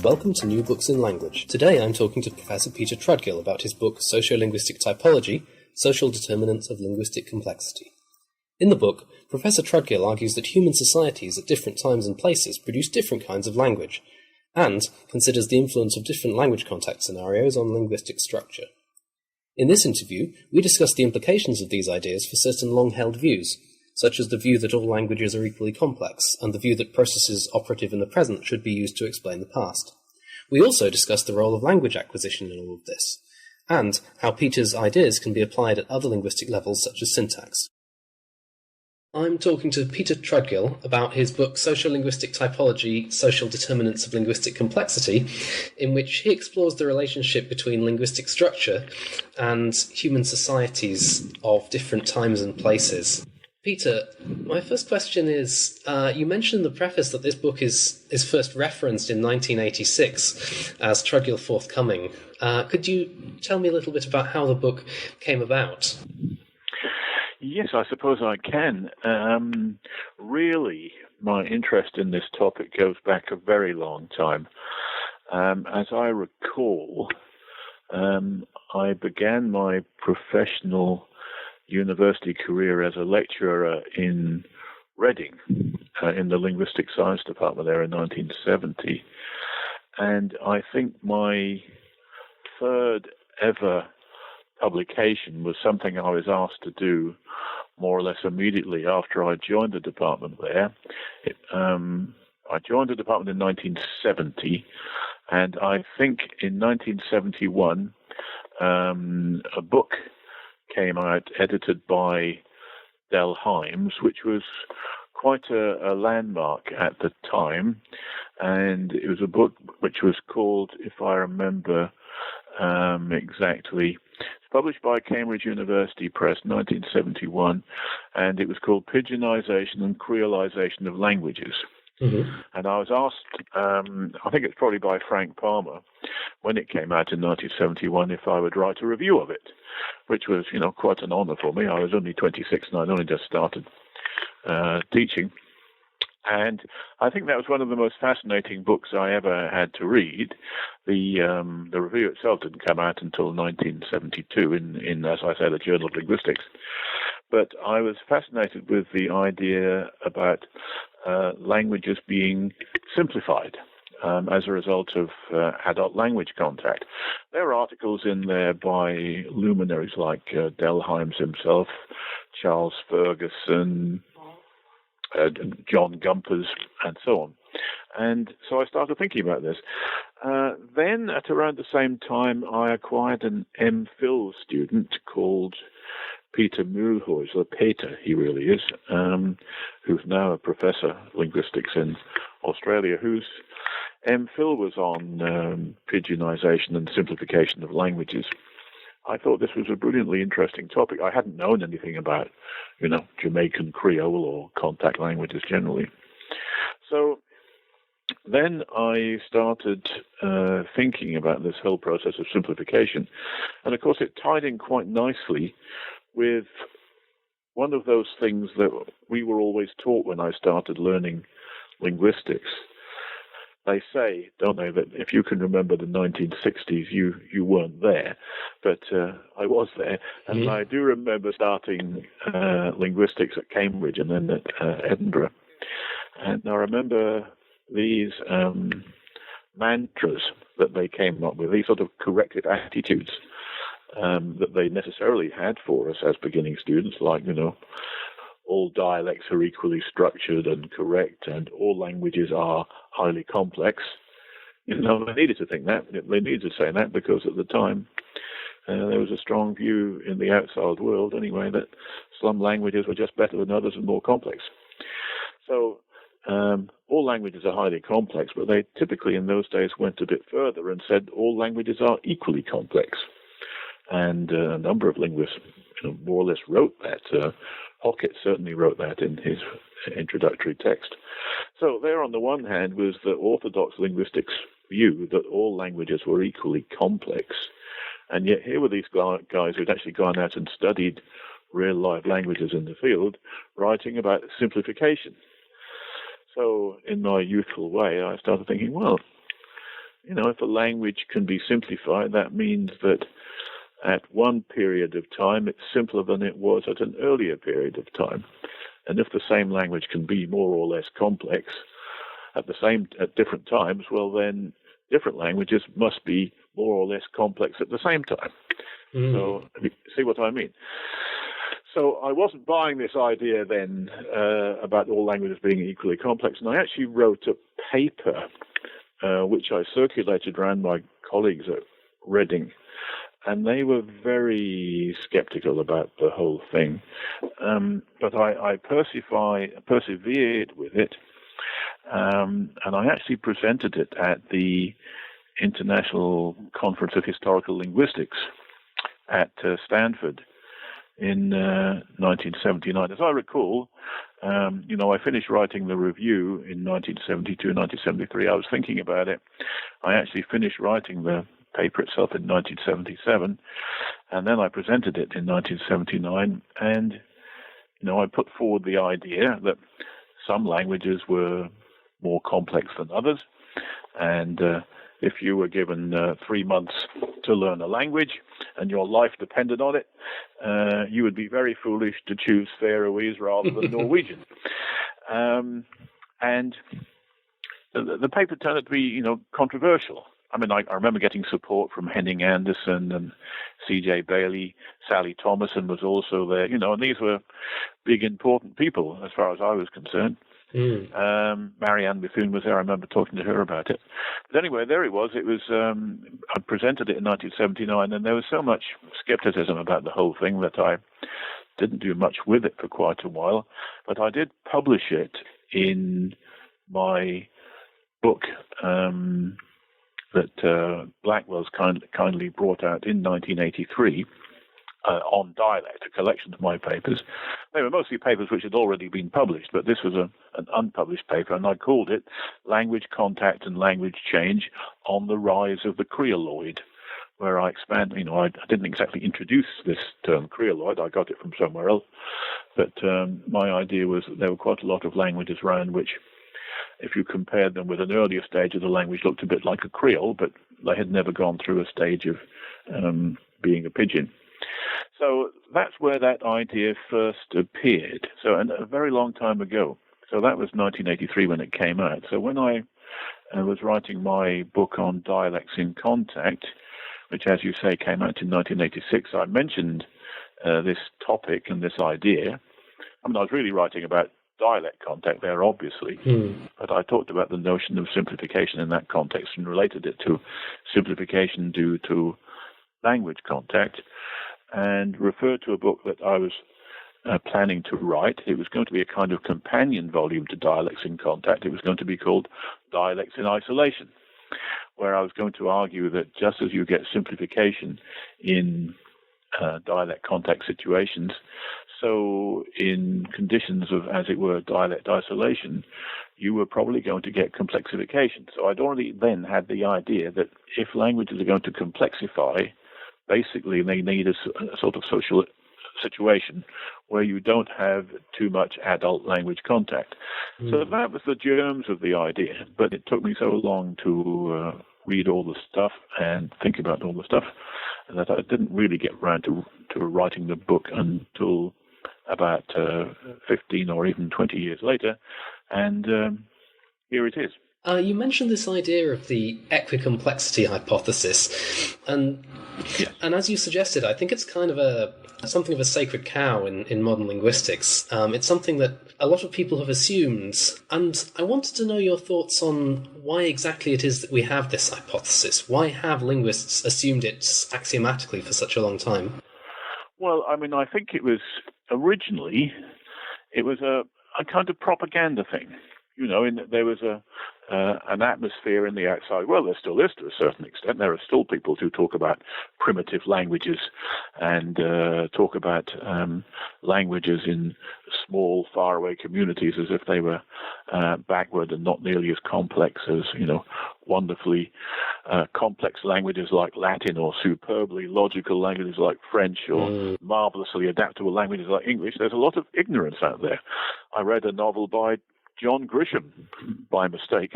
Welcome to New Books in Language. Today I'm talking to Professor Peter Trudgill about his book Sociolinguistic Typology, Social Determinants of Linguistic Complexity. In the book, Professor Trudgill argues that human societies at different times and places produce different kinds of language, and considers the influence of different language context scenarios on linguistic structure. In this interview, we discuss the implications of these ideas for certain long-held views, such as the view that all languages are equally complex, and the view that processes operative in the present should be used to explain the past. We also discuss the role of language acquisition in all of this, and how Peter's ideas can be applied at other linguistic levels such as syntax. I'm talking to Peter Trudgill about his book Sociolinguistic Typology, Social Determinants of Linguistic Complexity, in which he explores the relationship between linguistic structure and human societies of different times and places. Peter, my first question is, you mentioned in the preface that this book is first referenced in 1986 as Trudgill Forthcoming. Could you tell me a little bit about how the book came about? Yes, I suppose I can. Really, my interest in this topic goes back a very long time. As I recall, I began my professional university career as a lecturer in Reading, in the Linguistic Science Department there in 1970. And I think my third ever publication was something I was asked to do more or less immediately after I joined the department there. I joined the department in 1970, and I think in 1971 a book came out edited by Del Himes, which was quite a landmark at the time, and it was a book which was called, if I remember exactly, it's published by Cambridge University Press, 1971, and it was called Pidginization and Creolization of Languages. Mm-hmm. And I was asked, I think it's probably by Frank Palmer, when it came out in 1971, if I would write a review of it, which was, quite an honor for me. I was only 26 and I'd only just started teaching. And I think that was one of the most fascinating books I ever had to read. The review itself didn't come out until 1972 in, as I say, the Journal of Linguistics. But I was fascinated with the idea about languages being simplified as a result of adult language contact. There are articles in there by luminaries like Del Himes himself, Charles Ferguson, John Gumpers, and so on. And so I started thinking about this. Then, at around the same time, I acquired an MPhil student called Peter Mulhuis, Peter, he really is, who's now a professor of linguistics in Australia, whose MPhil was on pidginization and simplification of languages. I thought this was a brilliantly interesting topic. I hadn't known anything about, Jamaican Creole or contact languages generally. So then I started thinking about this whole process of simplification. And of course, it tied in quite nicely with one of those things that we were always taught when I started learning linguistics. They say, don't they, that if you can remember the 1960s, you weren't there, but I was there, and mm-hmm. I do remember starting linguistics at Cambridge and then at Edinburgh, and I remember these mantras that they came up with, these sort of corrective attitudes that they necessarily had for us as beginning students, like, all dialects are equally structured and correct, and all languages are highly complex. They needed to think that. They needed to say that because at the time there was a strong view in the outside world, anyway, that some languages were just better than others and more complex. So all languages are highly complex, but they typically in those days went a bit further and said all languages are equally complex. And a number of linguists more or less wrote that. Hockett certainly wrote that in his introductory text. So there, on the one hand, was the orthodox linguistics view that all languages were equally complex. And yet here were these guys who'd actually gone out and studied real-life languages in the field, writing about simplification. So in my youthful way, I started thinking, well, if a language can be simplified, that means that at one period of time, it's simpler than it was at an earlier period of time. And if the same language can be more or less complex at different times, well, then different languages must be more or less complex at the same time. So, see what I mean? So I wasn't buying this idea then about all languages being equally complex, and I actually wrote a paper which I circulated around my colleagues at Reading, and they were very skeptical about the whole thing. But I persevered with it, and I actually presented it at the International Conference of Historical Linguistics at Stanford in 1979. As I recall, I finished writing the review in 1972, 1973. I was thinking about it. I actually finished writing the paper itself in 1977, and then I presented it in 1979. And, I put forward the idea that some languages were more complex than others, and if you were given 3 months to learn a language and your life depended on it, you would be very foolish to choose Faroese rather than Norwegian. And the paper turned out to be, controversial. I mean, I remember getting support from Henning Anderson and C.J. Bailey. Sally Thomason was also there, and these were big, important people as far as I was concerned. Marianne Bethune was there. I remember talking to her about it. But anyway, there it was. It was. I presented it in 1979, and there was so much skepticism about the whole thing that I didn't do much with it for quite a while. But I did publish it in my book that Blackwell's kindly brought out in 1983. On dialect, a collection of my papers. They were mostly papers which had already been published, but this was an unpublished paper, and I called it Language Contact and Language Change on the Rise of the Creoloid, where I expand, I didn't exactly introduce this term Creoloid, I got it from somewhere else, but my idea was that there were quite a lot of languages around which, if you compared them with an earlier stage of the language, looked a bit like a Creole, but they had never gone through a stage of being a pidgin. So that's where that idea first appeared. So a very long time ago. So that was 1983 when it came out. So when I was writing my book on dialects in contact, which, as you say, came out in 1986, I mentioned this topic and this idea. I mean, I was really writing about dialect contact there, obviously, but I talked about the notion of simplification in that context and related it to simplification due to language contact, and referred to a book that I was planning to write. It was going to be a kind of companion volume to Dialects in Contact. It was going to be called Dialects in Isolation, where I was going to argue that just as you get simplification in dialect contact situations, so in conditions of, as it were, dialect isolation, you were probably going to get complexification. So I'd already then had the idea that if languages are going to complexify, basically they need a sort of social situation where you don't have too much adult language contact. So that was the germs of the idea, but it took me so long to read all the stuff and think about all the stuff that I didn't really get around to writing the book until about 15 or even 20 years later, and here it is. You mentioned this idea of the equicomplexity hypothesis, and as you suggested, I think it's kind of something of a sacred cow in modern linguistics. It's something that a lot of people have assumed, and I wanted to know your thoughts on why exactly it is that we have this hypothesis. Why have linguists assumed it axiomatically for such a long time? Well, I mean, I think it was originally a kind of propaganda thing. There was an atmosphere in the outside. Well, there still is to a certain extent. There are still people who talk about primitive languages and talk about languages in small, faraway communities as if they were backward and not nearly as complex as, wonderfully complex languages like Latin, or superbly logical languages like French, or marvelously adaptable languages like English. There's a lot of ignorance out there. I read a novel by John Grisham by mistake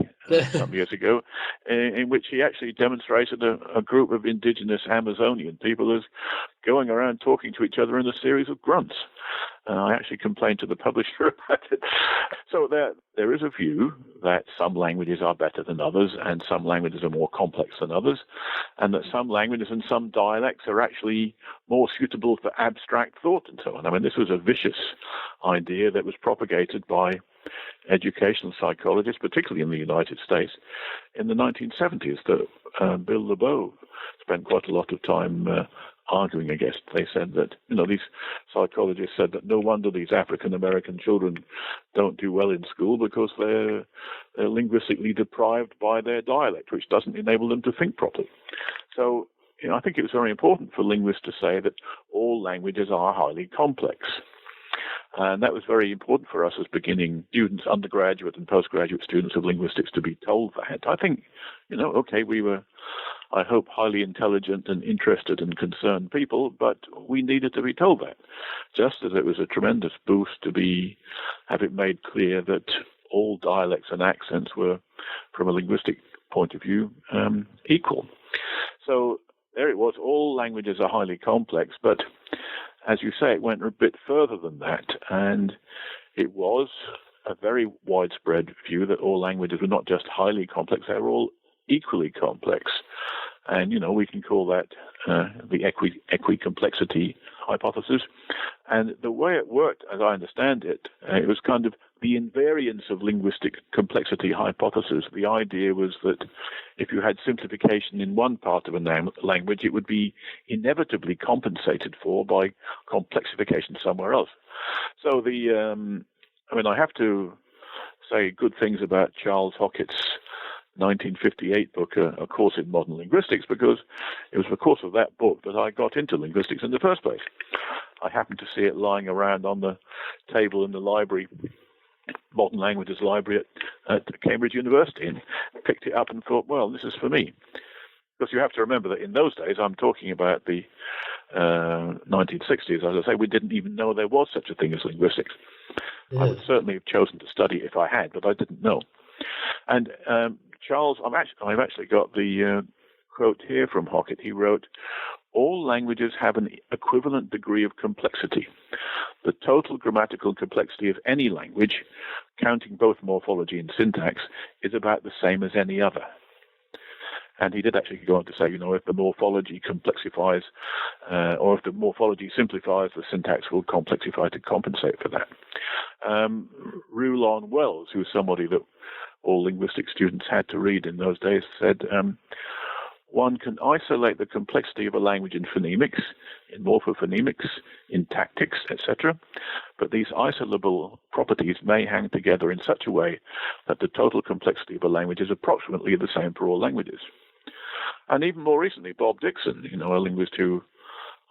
some years ago, in which he actually demonstrated a group of indigenous Amazonian people as going around talking to each other in a series of grunts. I actually complained to the publisher about it. So there is a view that some languages are better than others, and some languages are more complex than others, and that some languages and some dialects are actually more suitable for abstract thought and so on. I mean, this was a vicious idea that was propagated by educational psychologists, particularly in the United States, in the 1970s. That Bill LeBeau spent quite a lot of time arguing against. They said that, these psychologists said that no wonder these African American children don't do well in school, because they're linguistically deprived by their dialect, which doesn't enable them to think properly. So, I think it was very important for linguists to say that all languages are highly complex. And that was very important for us as beginning students, undergraduate and postgraduate students of linguistics, to be told that. I think, we were, I hope, highly intelligent and interested and concerned people, but we needed to be told that. Just as it was a tremendous boost to have it made clear that all dialects and accents were, from a linguistic point of view, equal. So there it was. All languages are highly complex, but as you say, it went a bit further than that, and it was a very widespread view that all languages were not just highly complex, they were all equally complex. And, we can call that the equicomplexity hypothesis. And the way it worked, as I understand it, it was kind of the invariance of linguistic complexity hypothesis. The idea was that if you had simplification in one part of a language, it would be inevitably compensated for by complexification somewhere else. So I have to say good things about Charles Hockett's 1958 book, A Course in Modern Linguistics, because it was because of that book that I got into linguistics in the first place. I happened to see it lying around on the table in the library, Modern Languages Library at Cambridge University, and picked it up and thought, well, this is for me. Because you have to remember that in those days, I'm talking about the 1960s, as I say, we didn't even know there was such a thing as linguistics. Yeah. I would certainly have chosen to study it if I had, but I didn't know. And Charles, I've actually got the quote here from Hockett. He wrote, "All languages have an equivalent degree of complexity. The total grammatical complexity of any language, counting both morphology and syntax, is about the same as any other." And he did actually go on to say, if the morphology complexifies, or if the morphology simplifies, the syntax will complexify to compensate for that. Rulon Wells, who was somebody that all linguistic students had to read in those days, said, "One can isolate the complexity of a language in phonemics, in morphophonemics, in tactics, etc., but these isolable properties may hang together in such a way that the total complexity of a language is approximately the same for all languages." And even more recently, Bob Dixon, a linguist who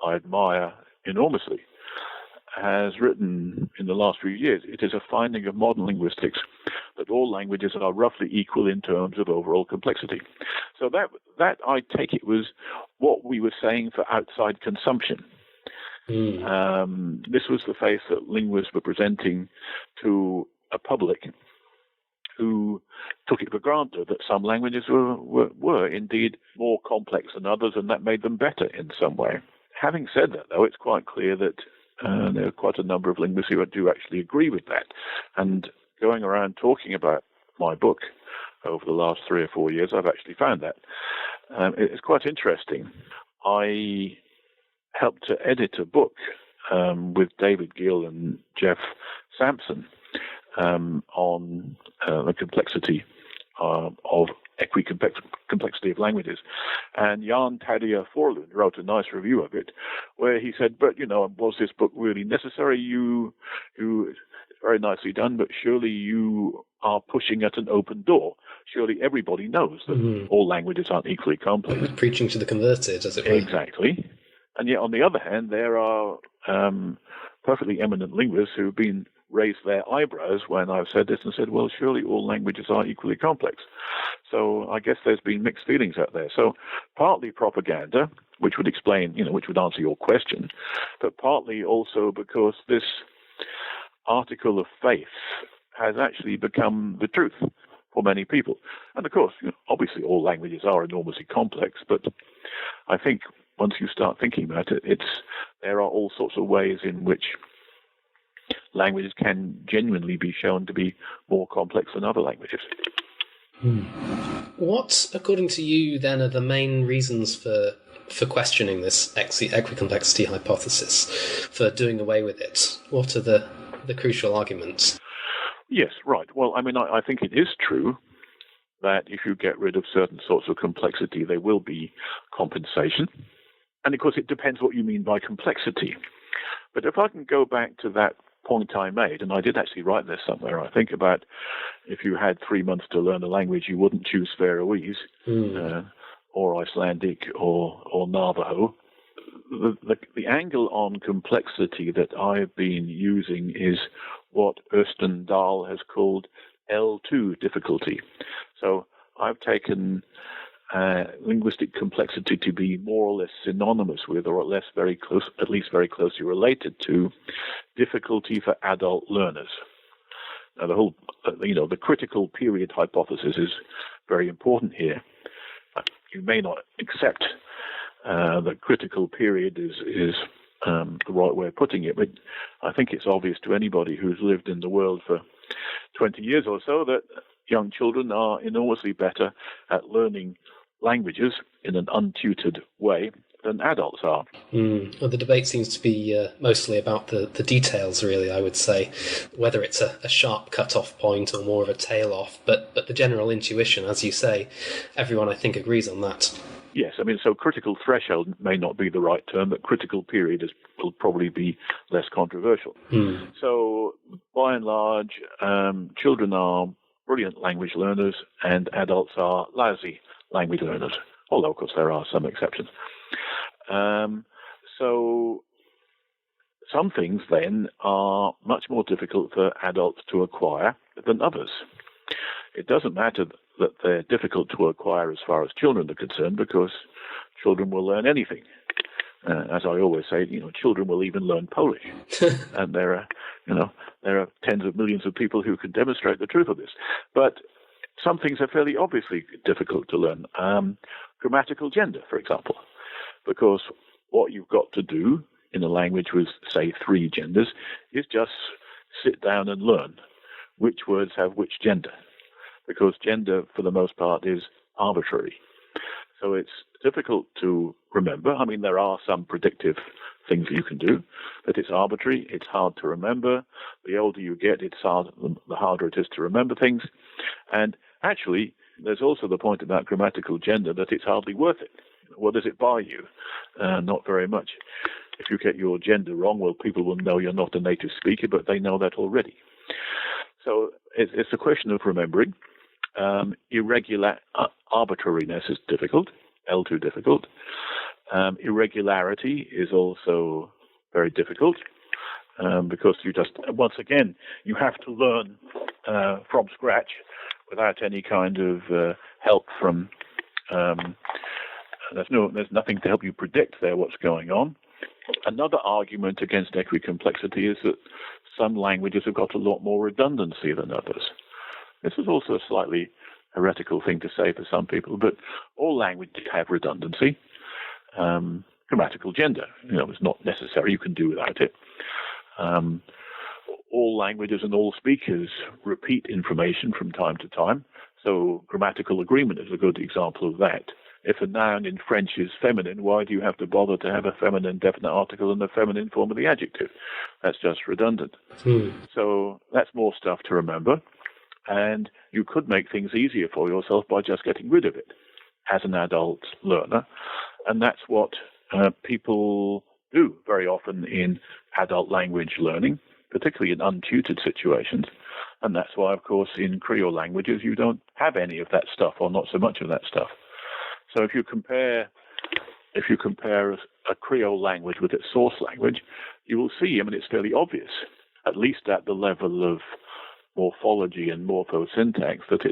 I admire enormously, has written in the last few years, "It is a finding of modern linguistics that all languages are roughly equal in terms of overall complexity." So that I take it was what we were saying for outside consumption. This was the face that linguists were presenting to a public who took it for granted that some languages were indeed more complex than others, and that made them better in some way. Having said that, though, it's quite clear that there are quite a number of linguists who do actually agree with that. And going around talking about my book over the last 3 or 4 years, I've actually found that. It's quite interesting. I helped to edit a book with David Gill and Jeff Sampson on the complexity of equicomplexity of languages. And Jan Tadija Forlund wrote a nice review of it, where he said, "But, was this book really necessary? It's very nicely done, but surely you are pushing at an open door. Surely everybody knows that all languages aren't equally complex." Preaching to the converted, as it were. Exactly. And yet, on the other hand, there are perfectly eminent linguists who've been raised their eyebrows when I've said this and said, well, surely all languages are equally complex. So I guess there's been mixed feelings out there. So partly propaganda, which would explain, which would answer your question, but partly also because this article of faith has actually become the truth for many people. And of course, obviously all languages are enormously complex, but I think once you start thinking about it, there are all sorts of ways in which languages can genuinely be shown to be more complex than other languages. What, according to you, then, are the main reasons for questioning this equicomplexity hypothesis, for doing away with it? What are the crucial arguments? Yes, right. Well, I think it is true that if you get rid of certain sorts of complexity, there will be compensation. And of course, it depends what you mean by complexity. But if I can go back to that point I made, and I did actually write this somewhere, I think, about if you had 3 months to learn a language, you wouldn't choose Faroese or Icelandic or Navajo. The angle on complexity that I've been using is what Østen Dahl has called L2 difficulty. So I've taken linguistic complexity to be more or less synonymous with, or at least very closely related to, difficulty for adult learners. Now, the whole, the critical period hypothesis is very important here. You may not accept that critical period is the right way of putting it, but I think it's obvious to anybody who's lived in the world for 20 years or so that young children are enormously better at learning languages in an untutored way than adults are. Well, the debate seems to be mostly about the details, really, I would say, whether it's a sharp cut-off point or more of a tail-off, but the general intuition, as you say, everyone, I think, agrees on that. Yes, so critical threshold may not be the right term, but critical period will probably be less controversial. So, by and large, children are brilliant language learners and adults are lousy language learners, although, of course, there are some exceptions. So some things, then, are much more difficult for adults to acquire than others. It doesn't matter that they're difficult to acquire as far as children are concerned, because children will learn anything. As I always say, children will even learn Polish. And there are tens of millions of people who can demonstrate the truth of this. But some things are fairly obviously difficult to learn. Grammatical gender, for example, because what you've got to do in a language with, say, 3 genders is just sit down and learn which words have which gender, because gender, for the most part, is arbitrary. So it's difficult to remember. There are some predictive things you can do, but it's arbitrary. It's hard to remember. The older you get, the harder it is to remember things. And actually, there's also the point about grammatical gender that it's hardly worth it. What does it buy you? Not very much. If you get your gender wrong, well, people will know you're not a native speaker, but they know that already. So it's a question of remembering. Irregular arbitrariness is difficult, L2 difficult. Irregularity is also very difficult, because once again, you have to learn from scratch without any kind of help from, there's nothing to help you predict there what's going on. Another argument against equicomplexity is that some languages have got a lot more redundancy than others. This is also a slightly heretical thing to say for some people, but all languages have redundancy. Grammatical gender, is not necessary. You can do without it. All languages and all speakers repeat information from time to time. So grammatical agreement is a good example of that. If a noun in French is feminine, why do you have to bother to have a feminine definite article in the feminine form of the adjective? That's just redundant. So that's more stuff to remember. And you could make things easier for yourself by just getting rid of it as an adult learner. And that's what people do very often in adult language learning, particularly in untutored situations. And that's why, of course, in Creole languages, you don't have any of that stuff, or not so much of that stuff. So if you compare a Creole language with its source language, you will see, it's fairly obvious, at least at the level of morphology and morphosyntax, that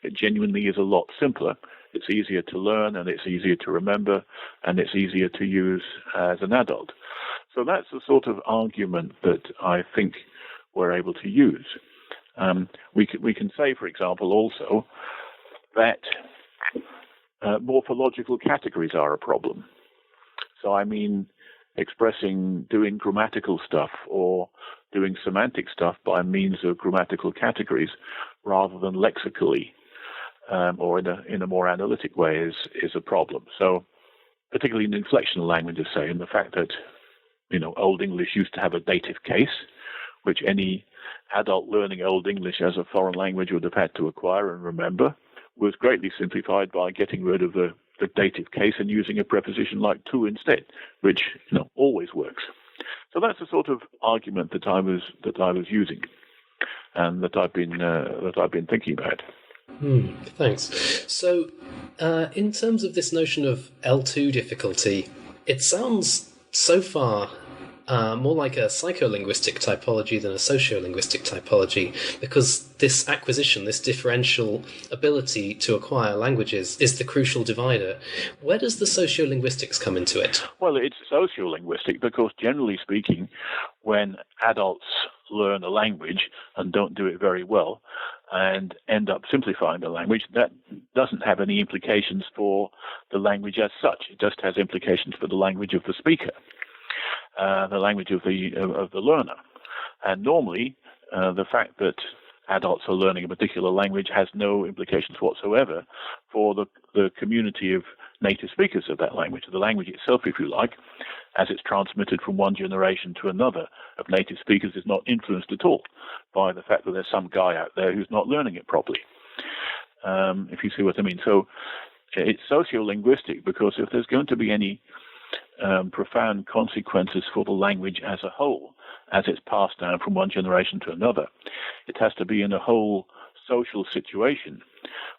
it genuinely is a lot simpler. It's easier to learn, and it's easier to remember, and it's easier to use as an adult. So that's the sort of argument that I think we're able to use. We can say, for example, also that morphological categories are a problem. So I mean, doing grammatical stuff or doing semantic stuff by means of grammatical categories rather than lexically or in a more analytic way is a problem. So particularly in inflectional languages, say, and the fact that, Old English used to have a dative case, which any adult learning Old English as a foreign language would have had to acquire and remember, was greatly simplified by getting rid of the dative case and using a preposition like to instead, which always works. So that's the sort of argument that I was using, and that I've been thinking about. Thanks. So, in terms of this notion of L2 difficulty, it sounds so far more like a psycholinguistic typology than a sociolinguistic typology, because this acquisition, this differential ability to acquire languages, is the crucial divider. Where does the sociolinguistics come into it? Well, it's sociolinguistic because, generally speaking, when adults learn a language and don't do it very well and end up simplifying the language, that doesn't have any implications for the language as such. It just has implications for the language of the speaker. The language of the learner, and normally the fact that adults are learning a particular language has no implications whatsoever for the community of native speakers of that language. The language itself, if you like, as it's transmitted from one generation to another of native speakers, is not influenced at all by the fact that there's some guy out there who's not learning it properly. If you see what I mean. So it's sociolinguistic because if there's going to be any profound consequences for the language as a whole, as it's passed down from one generation to another, it has to be in a whole social situation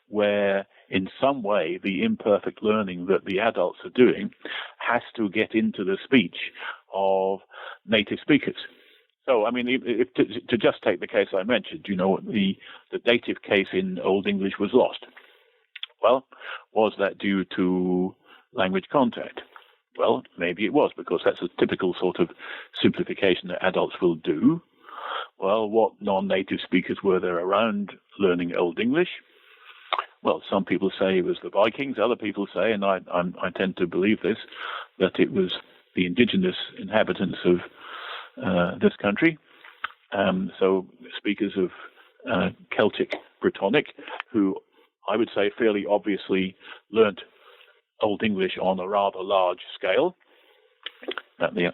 where in some way the imperfect learning that the adults are doing has to get into the speech of native speakers. So, I mean, to just take the case I mentioned, the dative case in Old English was lost. Well, was that due to language contact? Well, maybe it was, because that's a typical sort of simplification that adults will do. Well, what non-native speakers were there around learning Old English? Well, some people say it was the Vikings. Other people say, and I tend to believe this, that it was the indigenous inhabitants of this country. So speakers of Celtic Brittonic, who I would say fairly obviously learnt Old English on a rather large scale. The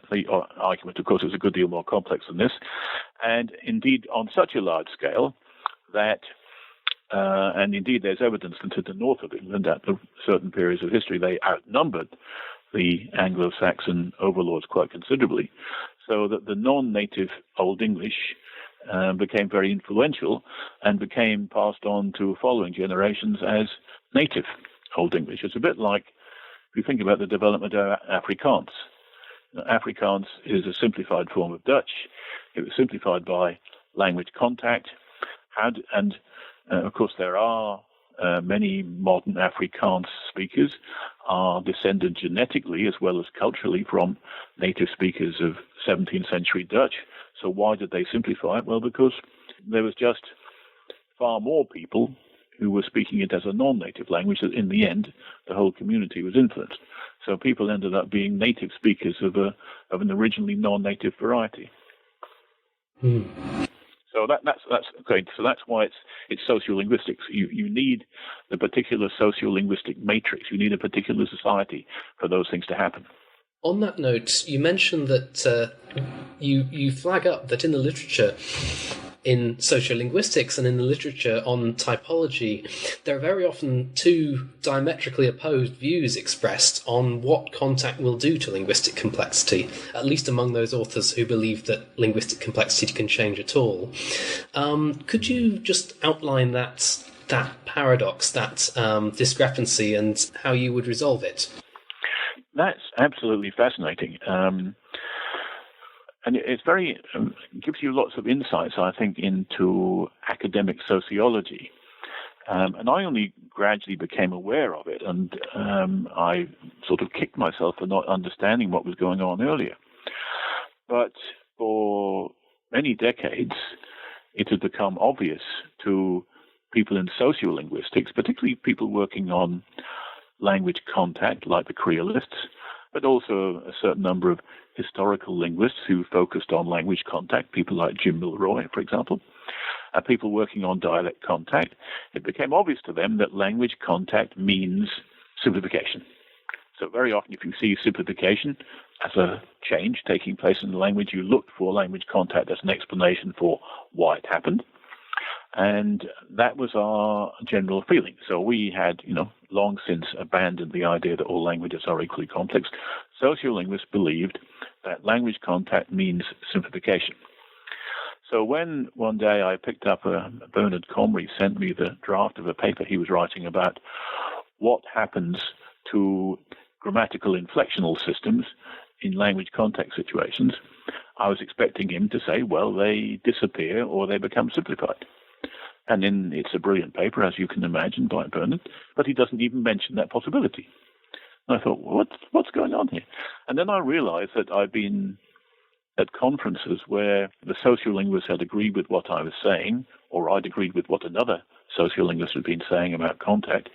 argument, of course, is a good deal more complex than this. And indeed, on such a large scale that, and indeed there's evidence that to the north of England at certain periods of history, they outnumbered the Anglo-Saxon overlords quite considerably, so that the non-native Old English became very influential and became passed on to following generations as native Old English. It's a bit like, if you think about the development of Afrikaans. Afrikaans is a simplified form of Dutch. It was simplified by language contact. And of course, there are many modern Afrikaans speakers are descended genetically as well as culturally from native speakers of 17th century Dutch. So why did they simplify it? Well, because there was just far more people who were speaking it as a non-native language that in the end the whole community was influenced. So people ended up being native speakers of an originally non-native variety. So that's okay. So that's why it's sociolinguistics. You need the particular sociolinguistic matrix. You need a particular society for those things to happen. On that note, you mentioned that you flag up that in the literature, in sociolinguistics and in the literature on typology, there are very often two diametrically opposed views expressed on what contact will do to linguistic complexity, at least among those authors who believe that linguistic complexity can change at all. Could you just outline that paradox, that discrepancy, and how you would resolve it? That's absolutely fascinating. And it's very, gives you lots of insights, I think, into academic sociology. And I only gradually became aware of it, and I sort of kicked myself for not understanding what was going on earlier. But for many decades, it had become obvious to people in sociolinguistics, particularly people working on language contact, like the Creolists, but also a certain number of historical linguists who focused on language contact, people like Jim Milroy, for example, people working on dialect contact. It became obvious to them that language contact means simplification. So very often if you see simplification as a change taking place in the language, you look for language contact as an explanation for why it happened. And that was our general feeling. So we had, long since abandoned the idea that all languages are equally complex. Sociolinguists believed that language contact means simplification. So when one day I picked up, Bernard Comrie sent me the draft of a paper he was writing about what happens to grammatical inflectional systems in language contact situations, I was expecting him to say, well, they disappear or they become simplified. And then it's a brilliant paper, as you can imagine, by Bernard, but he doesn't even mention that possibility. And I thought, well, what's going on here? And then I realized that I'd been at conferences where the sociolinguists had agreed with what I was saying, or I'd agreed with what another sociolinguist had been saying about contact,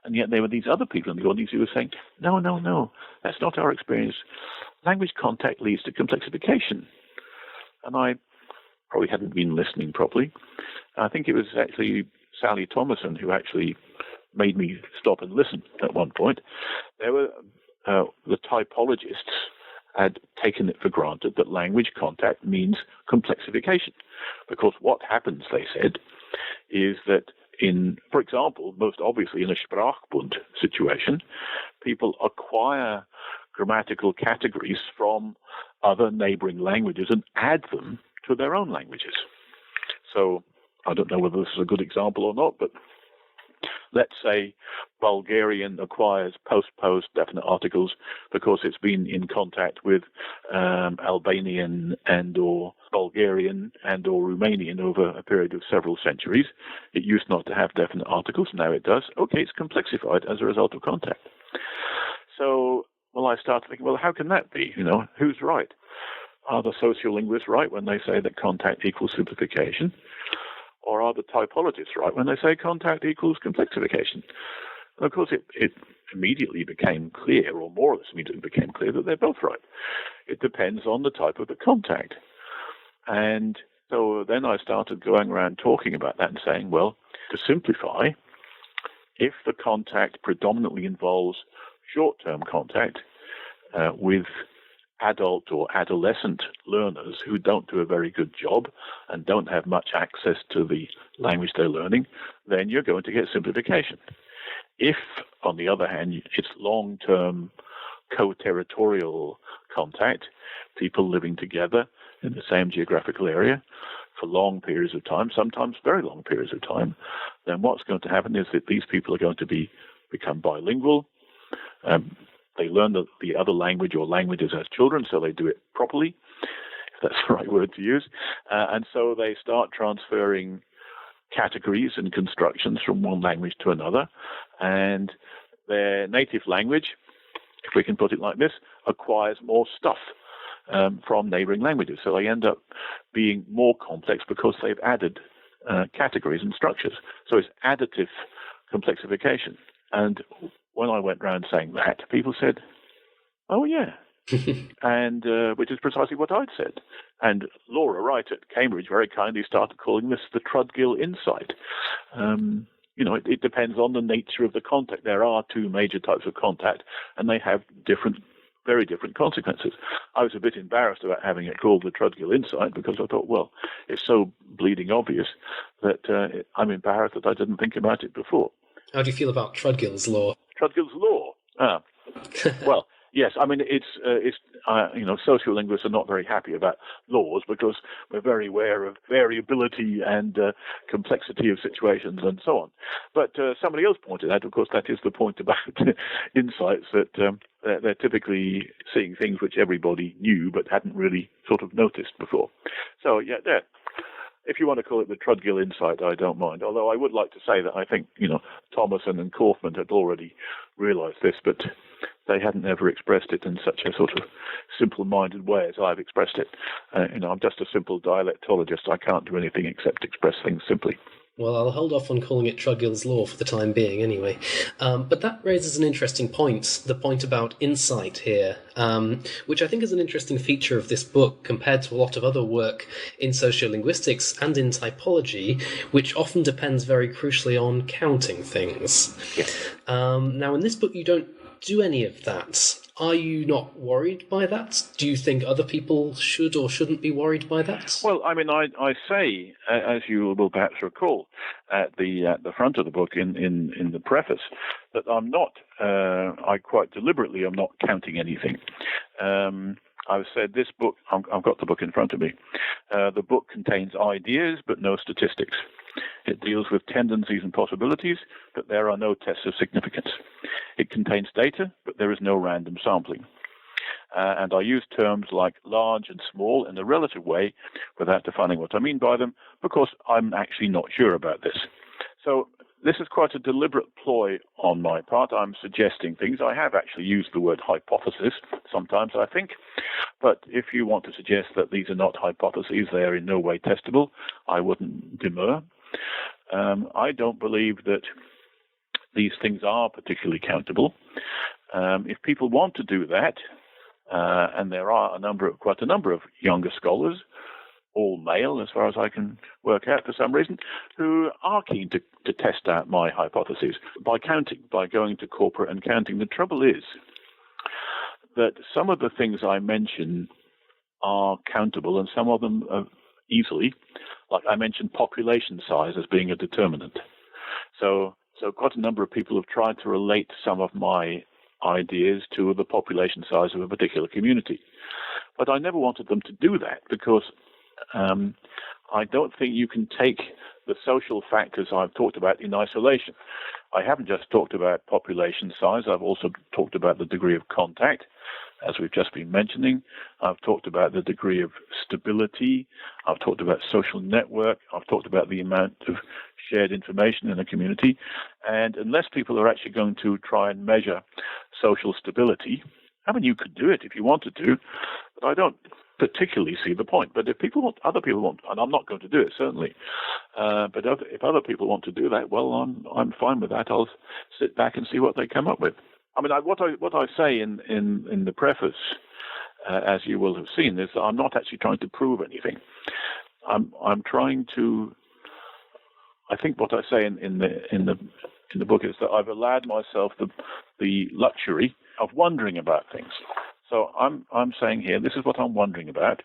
and yet there were these other people in the audience who were saying, no, that's not our experience. Language contact leads to complexification. And I probably hadn't been listening properly. I think it was actually Sally Thomason who actually made me stop and listen at one point. There were the typologists had taken it for granted that language contact means complexification, because what happens, they said, is that for example, most obviously in a Sprachbund situation, people acquire grammatical categories from other neighboring languages and add them to their own languages. So I don't know whether this is a good example or not, but let's say Bulgarian acquires post-post definite articles because it's been in contact with Albanian and or Bulgarian and or Romanian over a period of several centuries. It used not to have definite articles, now it does. Okay, it's complexified as a result of contact. So, I started thinking, how can that be? Who's right? Are the sociolinguists right when they say that contact equals simplification? Or are the typologists right when they say contact equals complexification? And of course, it immediately became clear, or more or less immediately became clear, that they're both right. It depends on the type of the contact. And so then I started going around talking about that and saying, to simplify, if the contact predominantly involves short-term contact with adult or adolescent learners who don't do a very good job and don't have much access to the language they're learning, then you're going to get simplification. If, on the other hand, it's long-term co-territorial contact, people living together in the same geographical area for long periods of time, sometimes very long periods of time, then what's going to happen is that these people are going to become bilingual. They learn the other language or languages as children, so they do it properly, if that's the right word to use. And so they start transferring categories and constructions from one language to another. And their native language, if we can put it like this, acquires more stuff from neighboring languages. So they end up being more complex because they've added categories and structures. So it's additive complexification. And when I went around saying that, people said, oh, yeah, and which is precisely what I'd said. And Laura Wright at Cambridge very kindly started calling this the Trudgill insight. It depends on the nature of the contact. There are two major types of contact, and they have very different consequences. I was a bit embarrassed about having it called the Trudgill insight because I thought, it's so bleeding obvious that I'm embarrassed that I didn't think about it before. How do you feel about Trudgill's law? Trudgill's law. Well, yes. I mean, sociolinguists are not very happy about laws because we're very aware of variability and complexity of situations and so on. But somebody else pointed out, of course, that is the point about insights, that they're typically seeing things which everybody knew but hadn't really sort of noticed before. So, yeah, there. If you want to call it the Trudgill insight, I don't mind. Although I would like to say that I think, Thomason and Kaufman had already realized this, but they hadn't ever expressed it in such a sort of simple-minded way as I've expressed it. I'm just a simple dialectologist. I can't do anything except express things simply. Well, I'll hold off on calling it Trudgill's law for the time being, anyway. But that raises an interesting point, the point about insight here, which I think is an interesting feature of this book compared to a lot of other work in sociolinguistics and in typology, which often depends very crucially on counting things. Yes. Now, in this book, you don't do any of that. Are you not worried by that? Do you think other people should or shouldn't be worried by that? Well, I mean, I say, as you will perhaps recall, at the front of the book in the preface, that I'm not. I quite deliberately am not counting anything. I've said this book. I've got the book in front of me. The book contains ideas, but no statistics. It deals with tendencies and possibilities, but there are no tests of significance. It contains data, but there is no random sampling. And I use terms like large and small in a relative way without defining what I mean by them, because I'm actually not sure about this. So this is quite a deliberate ploy on my part. I'm suggesting things. I have actually used the word hypothesis sometimes, I think. But if you want to suggest that these are not hypotheses, they are in no way testable, I wouldn't demur. I don't believe that these things are particularly countable. If people want to do that, and there are quite a number of younger scholars, all male as far as I can work out for some reason, who are keen to test out my hypotheses by counting, by going to corpora and counting. The trouble is that some of the things I mention are countable and some of them are easily. Like I mentioned population size as being a determinant. So quite a number of people have tried to relate some of my ideas to the population size of a particular community. But I never wanted them to do that because I don't think you can take the social factors I've talked about in isolation. I haven't just talked about population size. I've also talked about the degree of contact, as we've just been mentioning. I've talked about the degree of stability. I've talked about social network. I've talked about the amount of shared information in a community. And unless people are actually going to try and measure social stability, I mean, you could do it if you wanted to, but I don't particularly see the point. But if other people want, and I'm not going to do it certainly, but if other people want to do that, well, I'm fine with that. I'll sit back and see what they come up with. I mean, what I say in the preface, as you will have seen, is that I'm not actually trying to prove anything. I'm trying to. I think what I say in the book is that I've allowed myself the luxury of wondering about things. So I'm saying here, this is what I'm wondering about.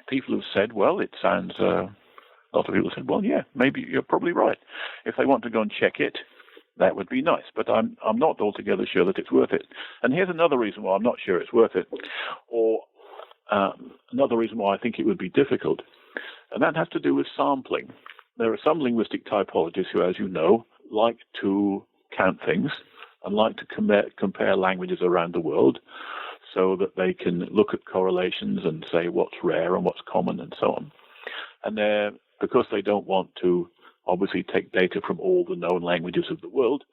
People have said, well, it sounds. A lot of people said, well, yeah, maybe you're probably right. If they want to go and check it, that would be nice. But I'm not altogether sure that it's worth it. And here's another reason why I'm not sure it's worth it, or another reason why I think it would be difficult, and that has to do with sampling. There are some linguistic typologists who, as you know, like to count things and like to compare languages around the world so that they can look at correlations and say what's rare and what's common and so on. And because they don't want to obviously take data from all the known languages of the world,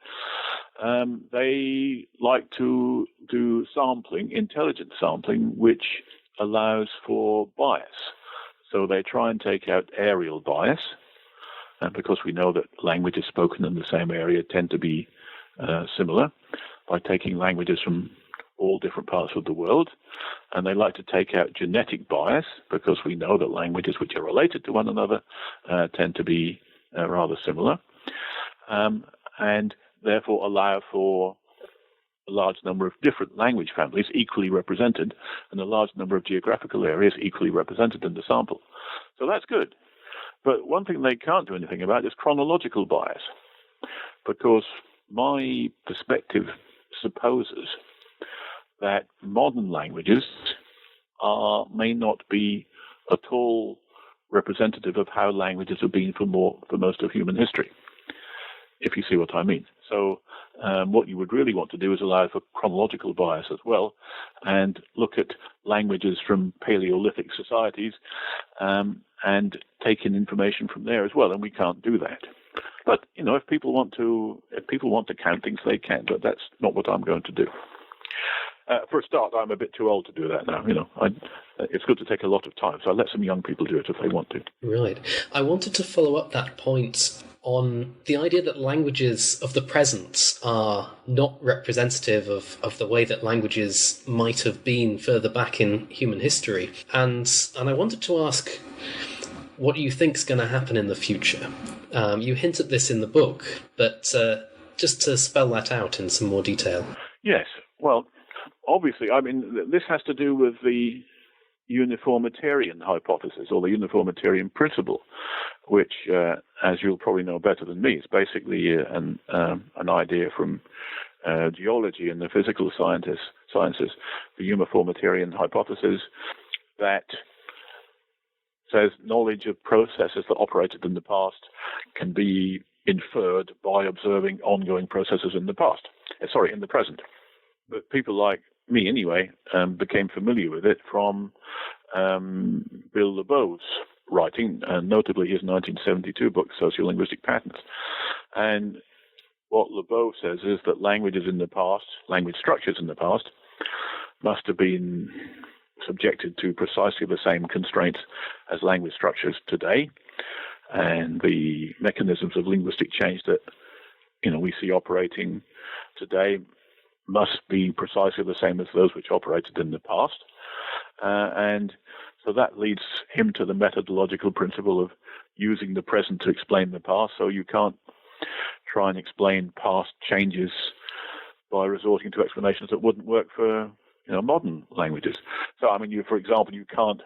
they like to do sampling, intelligent sampling, which allows for bias. So they try and take out areal bias, and because we know that languages spoken in the same area tend to be similar, by taking languages from all different parts of the world. And they like to take out genetic bias, because we know that languages which are related to one another tend to be rather similar, and therefore allow for a large number of different language families equally represented and a large number of geographical areas equally represented in the sample. So that's good. But one thing they can't do anything about is chronological bias, because my perspective supposes that modern languages may not be at all representative of how languages have been for most of human history, if you see what I mean. So what you would really want to do is allow for chronological bias as well, and look at languages from Paleolithic societies and take in information from there as well, and we can't do that. But if people want to count things, they can, but that's not what I'm going to do. For a start, I'm a bit too old to do that now. It's good to take a lot of time, so I let some young people do it if they want to. Right. I wanted to follow up that point on the idea that languages of the present are not representative of the way that languages might have been further back in human history. And I wanted to ask, what do you think is going to happen in the future? You hint at this in the book, but just to spell that out in some more detail. Yes. Well, obviously, this has to do with the uniformitarian hypothesis, or the uniformitarian principle, which, as you'll probably know better than me, is basically an idea from geology and the physical sciences, the uniformitarian hypothesis that says knowledge of processes that operated in the past can be inferred by observing ongoing processes in the present. But people like me, anyway, became familiar with it from Bill LeBeau's writing, and notably his 1972 book, Sociolinguistic Patterns. And what LeBeau says is that language structures in the past, must have been subjected to precisely the same constraints as language structures today, and the mechanisms of linguistic change that we see operating today must be precisely the same as those which operated in the past. And so that leads him to the methodological principle of using the present to explain the past. So you can't try and explain past changes by resorting to explanations that wouldn't work for modern languages. So, for example, you can't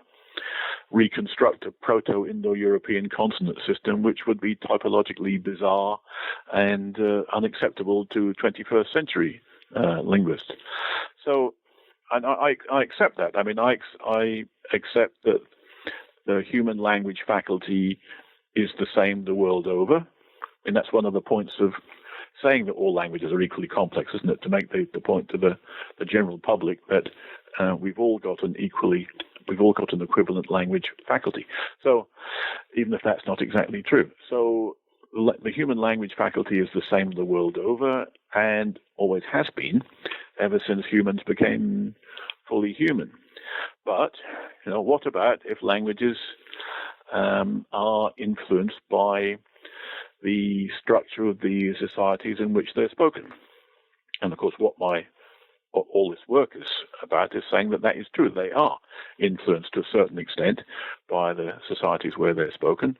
reconstruct a Proto-Indo-European consonant system, which would be typologically bizarre and unacceptable to 21st century linguists. So, and I accept that. I accept that the human language faculty is the same the world over. And that's one of the points of saying that all languages are equally complex, isn't it? To make the point to the general public that we've all got an equivalent language faculty. So even if that's not exactly true. So the human language faculty is the same the world over, and always has been ever since humans became fully human. But what about if languages are influenced by the structure of the societies in which they're spoken? And of course, what all this work is about is saying that is true. They are influenced to a certain extent by the societies where they're spoken.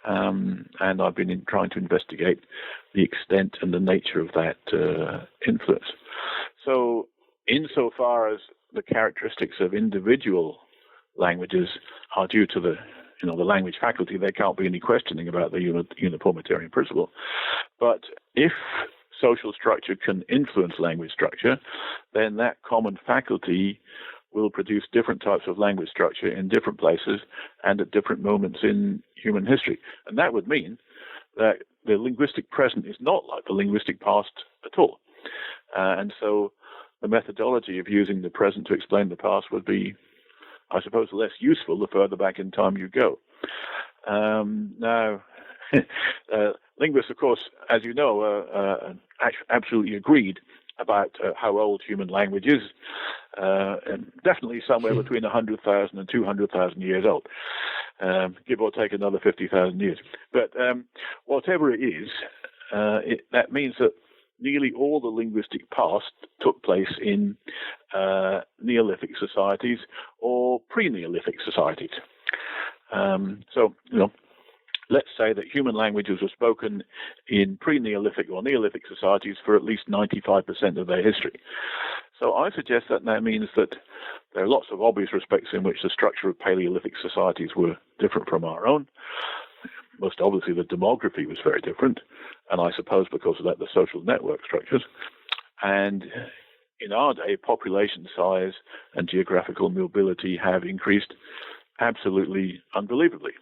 And I've been trying to investigate the extent and the nature of that influence. So insofar as the characteristics of individual languages are due to the language faculty, there can't be any questioning about the uniformitarian principle. But if social structure can influence language structure, then that common faculty will produce different types of language structure in different places and at different moments in human history. And that would mean that the linguistic present is not like the linguistic past at all. And so the methodology of using the present to explain the past would be, I suppose, less useful the further back in time you go. Now, linguists, of course, as you know, absolutely agreed about how old human language is, and definitely somewhere between 100,000 and 200,000 years old, give or take another 50,000 years. But whatever it is, that means that nearly all the linguistic past took place in Neolithic societies or pre-Neolithic societies. So, let's say that human languages were spoken in pre-Neolithic or Neolithic societies for at least 95% of their history. So I suggest that means that there are lots of obvious respects in which the structure of Paleolithic societies were different from our own. Most obviously, the demography was very different, and I suppose because of that, the social network structures. And in our day, population size and geographical mobility have increased absolutely unbelievably.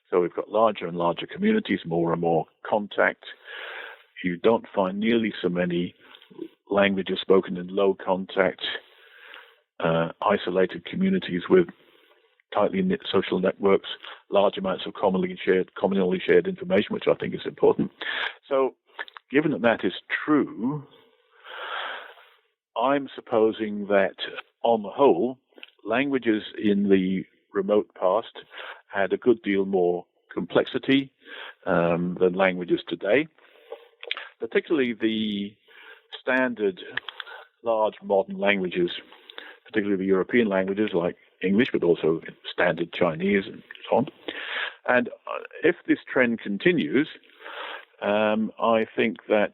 So we've got larger and larger communities, more and more contact. You don't find nearly so many languages spoken in low contact, isolated communities with tightly knit social networks, large amounts of commonly shared information, which I think is important. So given that is true, I'm supposing that, on the whole, languages in the remote past had a good deal more complexity than languages today, particularly the standard large modern languages, particularly the European languages like English, but also standard Chinese and so on. And if this trend continues, I think that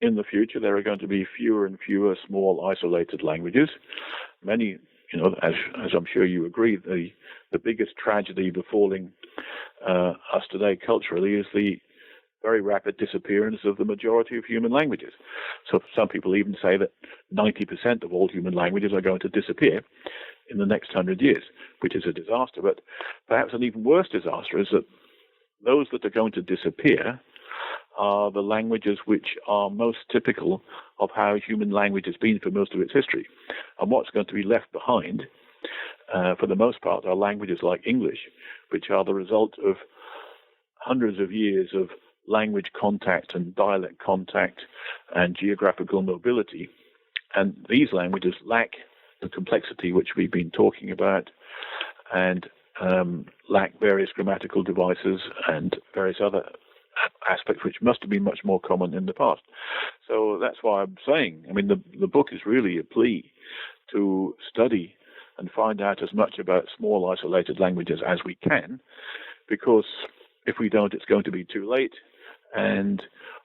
in the future there are going to be fewer and fewer small isolated languages. Many, as I'm sure you agree, the biggest tragedy befalling us today culturally is the very rapid disappearance of the majority of human languages. So some people even say that 90% of all human languages are going to disappear in the next 100 years, which is a disaster. But perhaps an even worse disaster is that those that are going to disappear are the languages which are most typical of how human language has been for most of its history. And what's going to be left behind, for the most part, are languages like English, which are the result of hundreds of years of language contact and dialect contact and geographical mobility. And these languages lack the complexity which we've been talking about, and lack various grammatical devices and various other aspects which must have been much more common in the past. So that's why I'm saying, the book is really a plea to study and find out as much about small isolated languages as we can, because if we don't, it's going to be too late. And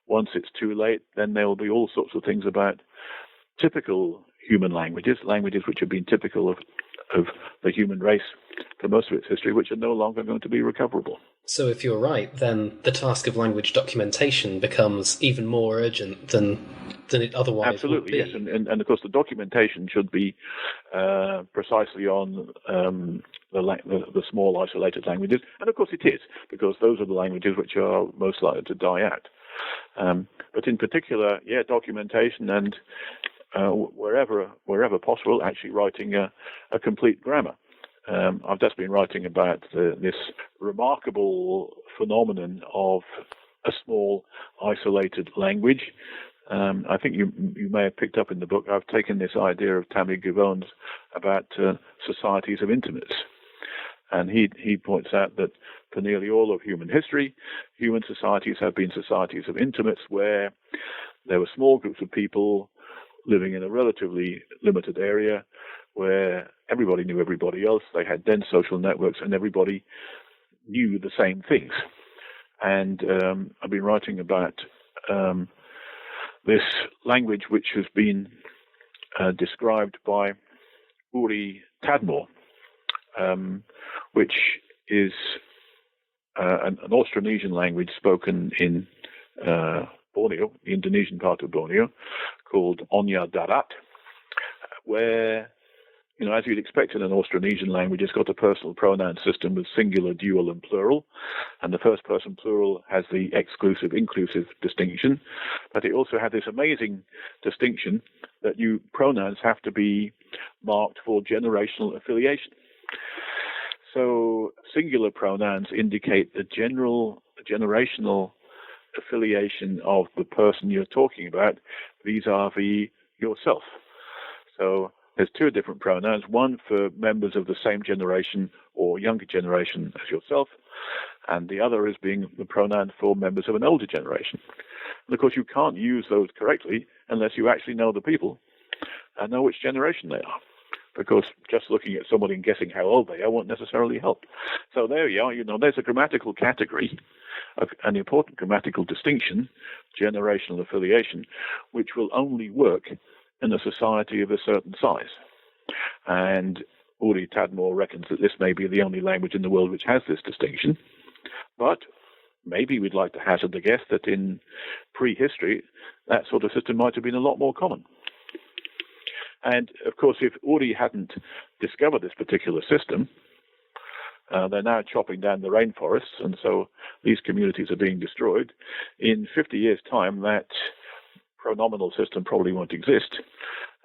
once it's too late, then there will be all sorts of things about typical human languages which have been typical of the human race for most of its history, which are no longer going to be recoverable. So if you're right, then the task of language documentation becomes even more urgent than it otherwise Absolutely, would be. Yes. And of course the documentation should be precisely on the small isolated languages. And of course it is, because those are the languages which are most likely to die out. But in particular, documentation and wherever possible, actually writing a complete grammar. I've just been writing about this remarkable phenomenon of a small, isolated language. I think you may have picked up in the book, I've taken this idea of Tammy Givon's about societies of intimates. And he points out that for nearly all of human history, human societies have been societies of intimates where there were small groups of people living in a relatively limited area where everybody knew everybody else. They had dense social networks and everybody knew the same things. And I've been writing about this language which has been described by Uri Tadmor, which is an Austronesian language spoken in Borneo, the Indonesian part of Borneo, called Onya Darat, where, as you'd expect in an Austronesian language, it's got a personal pronoun system with singular, dual, and plural. And the first person plural has the exclusive, inclusive distinction. But it also had this amazing distinction that pronouns have to be marked for generational affiliation. So singular pronouns indicate the generational affiliation of the person you're talking about vis-a-vis yourself. So there's two different pronouns, one for members of the same generation or younger generation as yourself, and the other is being the pronoun for members of an older generation. And of course, you can't use those correctly unless you actually know the people and know which generation they are, because just looking at somebody and guessing how old they are won't necessarily help. So there you are, there's a grammatical category, an important grammatical distinction, generational affiliation, which will only work in a society of a certain size. And Uri Tadmor reckons that this may be the only language in the world which has this distinction. But maybe we'd like to hazard the guess that in prehistory, that sort of system might have been a lot more common. And of course, if Uri hadn't discovered this particular system, they're now chopping down the rainforests, and so these communities are being destroyed. In 50 years' time, that pronominal system probably won't exist,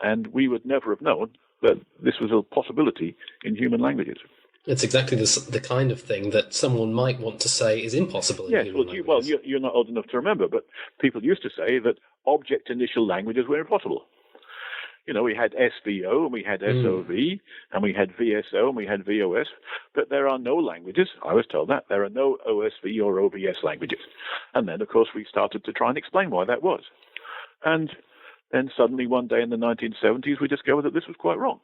and we would never have known that this was a possibility in human languages. It's exactly the kind of thing that someone might want to say is impossible in Yes, human well, languages. you're not old enough to remember, but people used to say that object initial languages were impossible. We had SVO and we had SOV and we had VSO and we had VOS, but there are no languages, I was told that, there are no OSV or OVS languages. And then, of course, we started to try and explain why that was. And then suddenly one day in the 1970s, we discovered that this was quite wrong.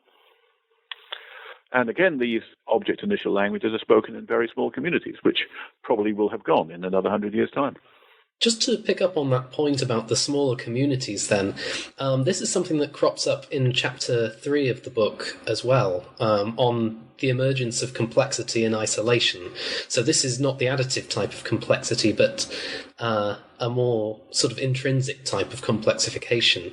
And again, these object initial languages are spoken in very small communities, which probably will have gone in another 100 years' time. Just to pick up on that point about the smaller communities then, this is something that crops up in chapter 3 of the book as well, on the emergence of complexity in isolation. So this is not the additive type of complexity, but a more sort of intrinsic type of complexification.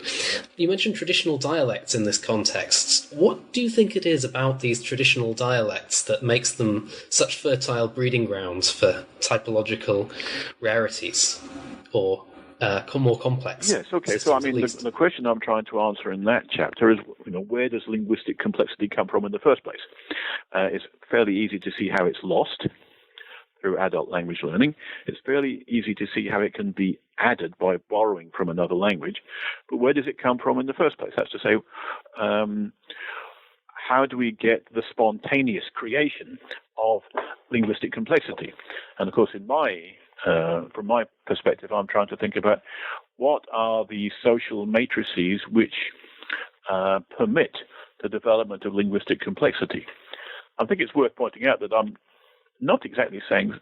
You mentioned traditional dialects in this context. What do you think it is about these traditional dialects that makes them such fertile breeding grounds for typological rarities or more complex? Yes, okay. So, the question I'm trying to answer in that chapter is, where does linguistic complexity come from in the first place? It's fairly easy to see how it's lost through adult language learning. It's fairly easy to see how it can be added by borrowing from another language. But where does it come from in the first place? That's to say, how do we get the spontaneous creation of linguistic complexity? And of course, from my perspective, I'm trying to think about what are the social matrices which permit the development of linguistic complexity. I think it's worth pointing out that I'm not exactly saying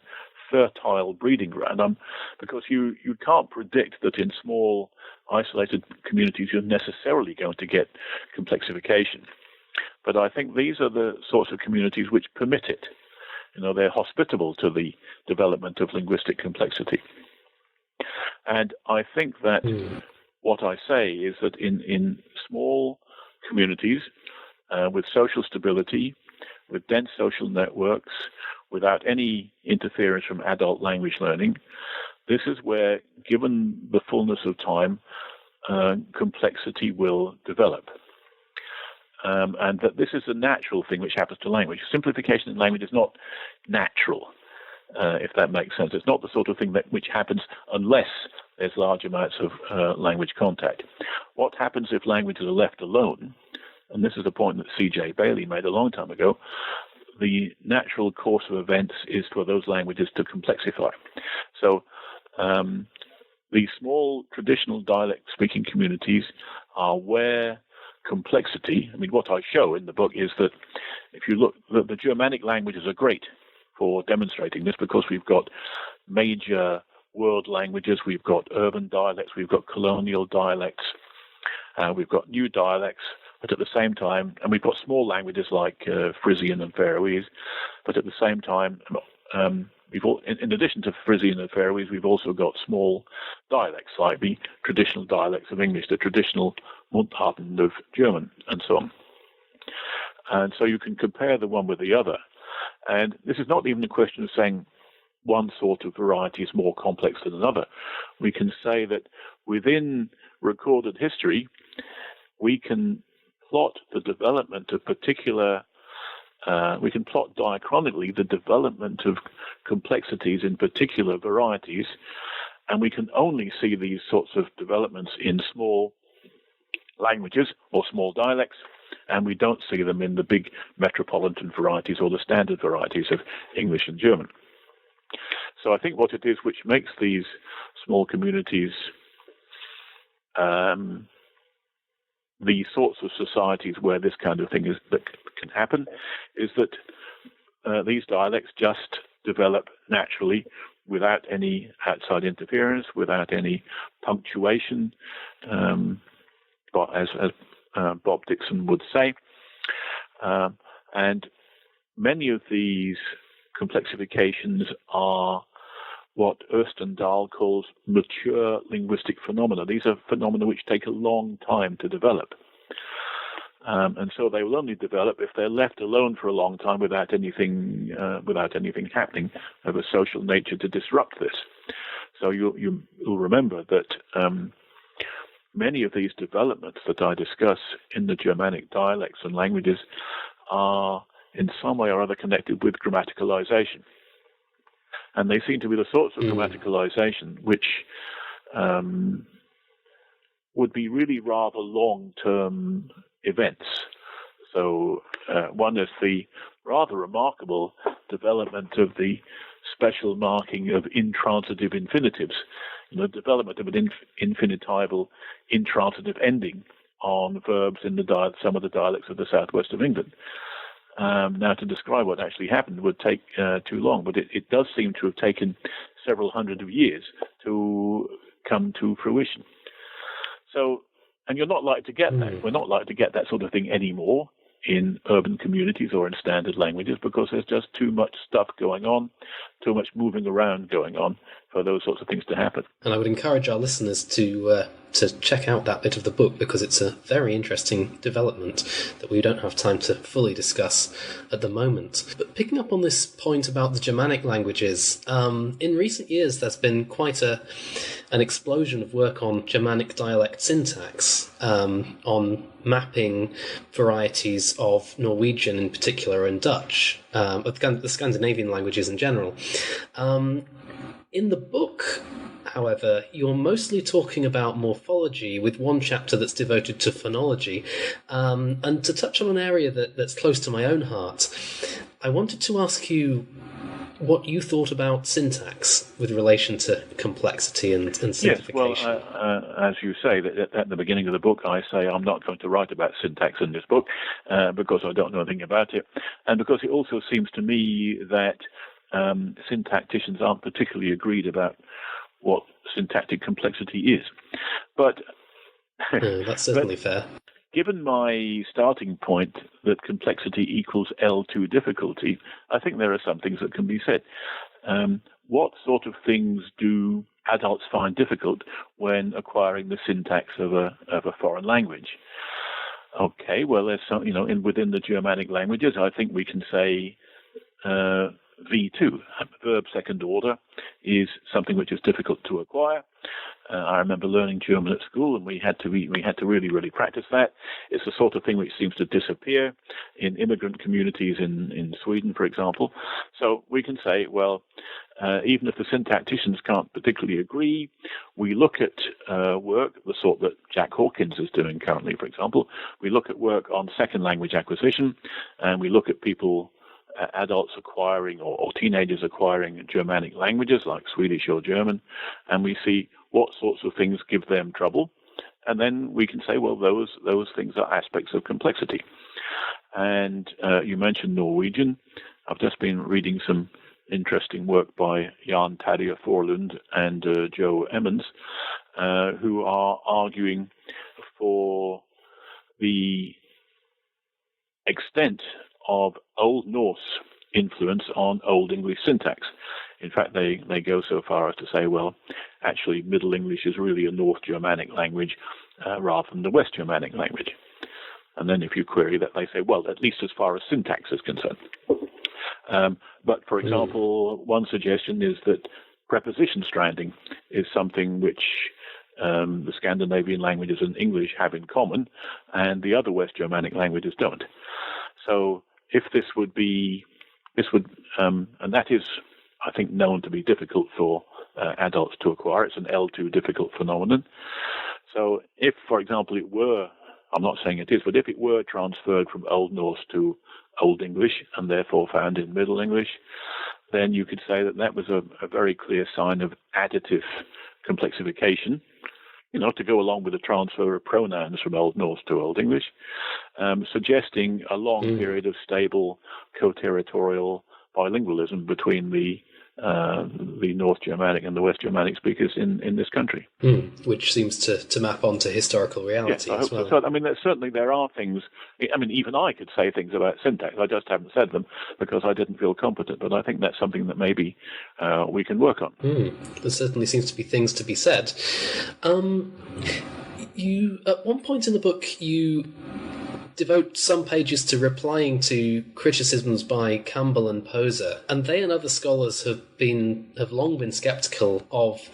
fertile breeding ground, because you can't predict that in small, isolated communities you're necessarily going to get complexification. But I think these are the sorts of communities which permit it. They're hospitable to the development of linguistic complexity. And I think that what I say is that in small communities with social stability, with dense social networks, without any interference from adult language learning, this is where, given the fullness of time, complexity will develop. And that this is a natural thing which happens to language. Simplification in language is not natural, if that makes sense. It's not the sort of thing which happens unless there's large amounts of language contact. What happens if languages are left alone, and this is a point that C.J. Bailey made a long time ago, the natural course of events is for those languages to complexify. So the small traditional dialect-speaking communities are where complexity, what I show in the book is that if you look, the Germanic languages are great for demonstrating this because we've got major world languages, we've got urban dialects, we've got colonial dialects, we've got new dialects, but at the same time, and we've got small languages like Frisian and Faroese, but at the same time, in addition to Frisian and Faroese, we've also got small dialects like the traditional dialects of English, the traditional Mundarten of German, and so on. And so you can compare the one with the other. And this is not even a question of saying one sort of variety is more complex than another. We can say that within recorded history, we can plot the development of we can plot diachronically the development of complexities in particular varieties, and we can only see these sorts of developments in small languages or small dialects, and we don't see them in the big metropolitan varieties or the standard varieties of English and German. So I think what it is which makes these small communities the sorts of societies where this kind of thing that can happen is that these dialects just develop naturally without any outside interference, without any punctuation, as Bob Dixon would say. And many of these complexifications are what Ersten Dahl calls mature linguistic phenomena. These are phenomena which take a long time to develop. And so they will only develop if they're left alone for a long time without anything happening of a social nature to disrupt this. So you'll remember that many of these developments that I discuss in the Germanic dialects and languages are in some way or other connected with grammaticalization. And they seem to be the sorts of grammaticalization which would be really rather long-term events. So one is the rather remarkable development of the special marking of intransitive infinitives, development of an infinitival intransitive ending on verbs in some of the dialects of the southwest of England. Now, to describe what actually happened would take too long, but it does seem to have taken several hundred of years to come to fruition. So, and you're not likely to get that. We're not likely to get that sort of thing anymore in urban communities or in standard languages because there's just too much stuff going on, too much moving around going on for those sorts of things to happen. And I would encourage our listeners to check out that bit of the book because it's a very interesting development that we don't have time to fully discuss at the moment. But picking up on this point about the Germanic languages, in recent years there's been quite an explosion of work on Germanic dialect syntax, on mapping varieties of Norwegian in particular and Dutch, of the Scandinavian languages in general. In the book, however, you're mostly talking about morphology with one chapter that's devoted to phonology. And to touch on an area that's close to my own heart, I wanted to ask you what you thought about syntax with relation to complexity and simplification. Yes, well, as you say, at the beginning of the book, I say I'm not going to write about syntax in this book because I don't know anything about it, and because it also seems to me that syntacticians aren't particularly agreed about what syntactic complexity is. But that's certainly fair. Given my starting point that complexity equals L2 difficulty, I think there are some things that can be said. What sort of things do adults find difficult when acquiring the syntax of a foreign language? Okay, well, there's some, within the Germanic languages, I think we can say V2, verb second order, is something which is difficult to acquire. I remember learning German at school, and we had to really, really practice that. It's the sort of thing which seems to disappear in immigrant communities in Sweden, for example. So we can say, well, even if the syntacticians can't particularly agree, we look at work, the sort that Jack Hawkins is doing currently, for example. We look at work on second language acquisition, and we look at people, adults acquiring or teenagers acquiring Germanic languages like Swedish or German, and we see what sorts of things give them trouble. And then we can say, well, those things are aspects of complexity. And you mentioned Norwegian. I've just been reading some interesting work by Jan Terje Forlund and Joe Emmons, who are arguing for the extent of Old Norse influence on Old English syntax. In fact, they go so far as to say, well, actually, Middle English is really a North Germanic language rather than the West Germanic language. And then if you query that, they say, well, at least as far as syntax is concerned. But, for example, one suggestion is that preposition stranding is something which the Scandinavian languages and English have in common, and the other West Germanic languages don't. So if this would, and that is, I think, known to be difficult for adults to acquire. It's an L2 difficult phenomenon. So if, for example, it were, I'm not saying it is, but if it were transferred from Old Norse to Old English and therefore found in Middle English, then you could say that was a very clear sign of additive complexification, to go along with the transfer of pronouns from Old Norse to Old English, suggesting a long period of stable co-territorial bilingualism between the North Germanic and the West Germanic speakers in this country. Which seems to map onto historical reality as well. So. I mean, there are things, even I could say things about syntax. I just haven't said them because I didn't feel competent, but I think that's something that maybe we can work on. There certainly seems to be things to be said. You, at one point in the book, you devote some pages to replying to criticisms by Campbell and Poser, and they and other scholars have long been sceptical of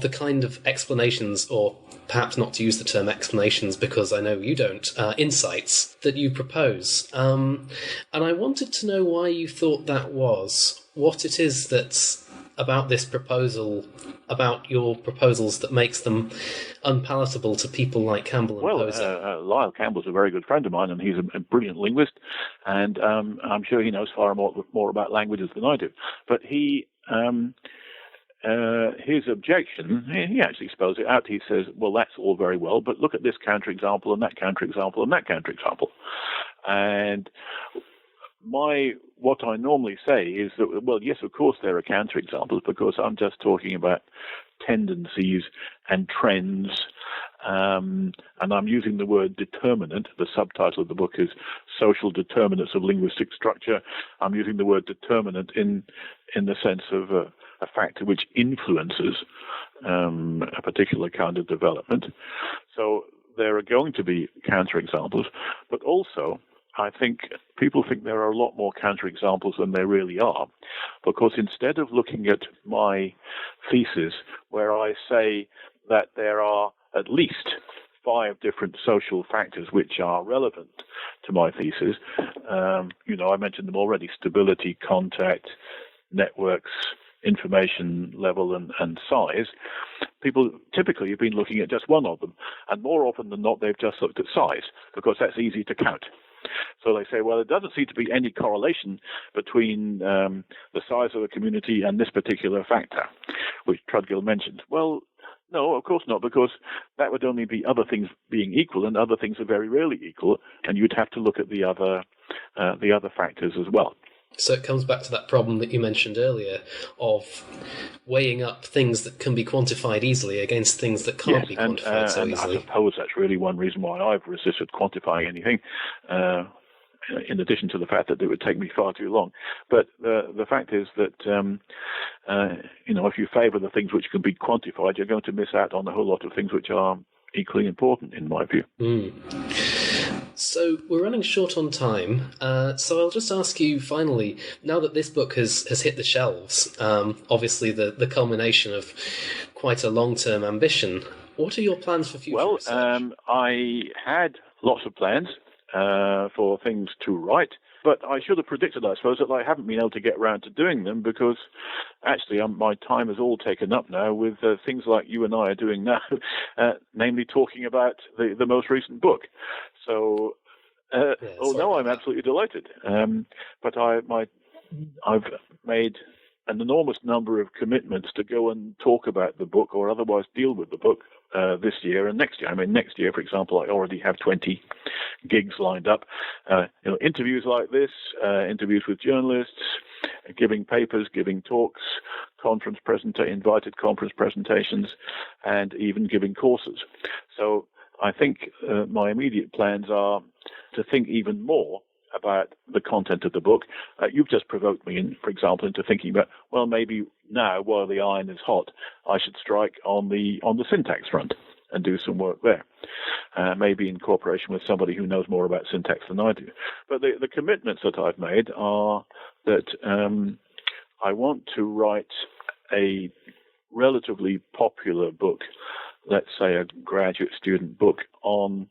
the kind of explanations or perhaps not to use the term explanations because I know you don't, insights that you propose. And I wanted to know why you thought that was, what it is that's about this proposal, about your proposals that makes them unpalatable to people like Campbell and Poser. Lyle Campbell's a very good friend of mine, and he's a brilliant linguist, and I'm sure he knows far more about languages than I do. But his objection, he actually spells it out. He says, well, that's all very well, but look at this counterexample and that counterexample and that counterexample. And what I normally say is that, well, yes, of course there are counterexamples, because I'm just talking about tendencies and trends, and I'm using the word determinant. The subtitle of the book is Social Determinants of Linguistic Structure. I'm using the word determinant in the sense of a factor which influences a particular kind of development. So there are going to be counterexamples, but also I think people think there are a lot more counterexamples than there really are, because instead of looking at my thesis where I say that there are at least 5 different social factors which are relevant to my thesis, I mentioned them already: stability, contact, networks, information level, and size. People typically have been looking at just one of them, and more often than not they've just looked at size, because that's easy to count. So they say, well, there doesn't seem to be any correlation between the size of the community and this particular factor, which Trudgill mentioned. Well, no, of course not, because that would only be other things being equal, and other things are very rarely equal, and you'd have to look at the other factors as well. So it comes back to that problem that you mentioned earlier of weighing up things that can be quantified easily against things that can't be quantified so easily. I suppose that's really one reason why I've resisted quantifying anything, in addition to the fact that it would take me far too long. But the fact is that, if you favour the things which can be quantified, you're going to miss out on a whole lot of things which are equally important, in my view. So we're running short on time, so I'll just ask you finally, now that this book has hit the shelves, obviously the culmination of quite a long-term ambition, what are your plans for future research? Well, I had lots of plans for things to write, but I should have predicted, I suppose, that I haven't been able to get around to doing them, because actually my time is all taken up now with things like you and I are doing now, namely talking about the most recent book. So, I'm absolutely delighted. But I've made an enormous number of commitments to go and talk about the book, or otherwise deal with the book, this year and next year. I mean, next year, for example, I already have 20 gigs lined up. Interviews like this, interviews with journalists, giving papers, giving talks, invited conference presentations, and even giving courses. So I think my immediate plans are to think even more about the content of the book. You've just provoked me, for example, into thinking about, well, maybe now, while the iron is hot, I should strike on the syntax front and do some work there, maybe in cooperation with somebody who knows more about syntax than I do. But the commitments that I've made are that I want to write a relatively popular book, let's say a graduate student book on,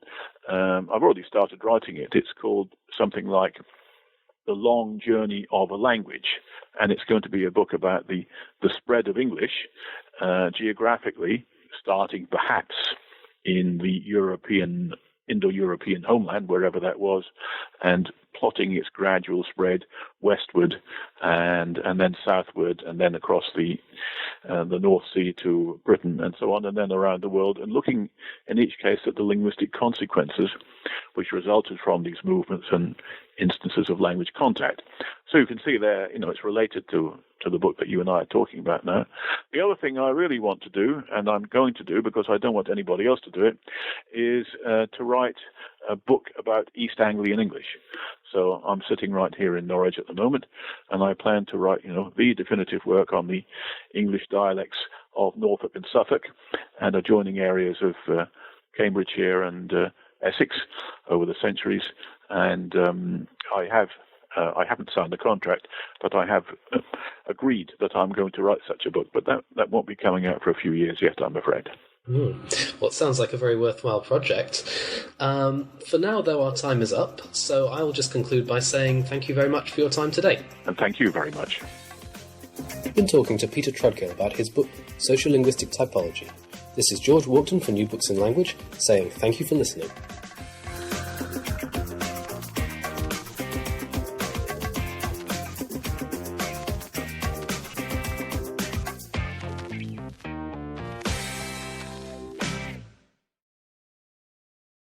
I've already started writing it. It's called something like The Long Journey of a Language, and it's going to be a book about the spread of English geographically, starting perhaps in the Indo-European homeland, wherever that was, and plotting its gradual spread westward and then southward, and then across the North Sea to Britain and so on, and then around the world, and looking in each case at the linguistic consequences which resulted from these movements and instances of language contact. So you can see there, it's related to the book that you and I are talking about now. The other thing I really want to do, and I'm going to do because I don't want anybody else to do it, is to write a book about East Anglian English. So I'm sitting right here in Norwich at the moment, and I plan to write, the definitive work on the English dialects of Norfolk and Suffolk and adjoining areas of Cambridgeshire and Essex over the centuries. And I haven't signed the contract, but I have agreed that I'm going to write such a book. But that won't be coming out for a few years yet, I'm afraid. Well, it sounds like a very worthwhile project. For now, though, our time is up, so I will just conclude by saying thank you very much for your time today. And thank you very much. I've been talking to Peter Trudgill about his book, Sociolinguistic Typology. This is George Walkton for New Books in Language, saying thank you for listening.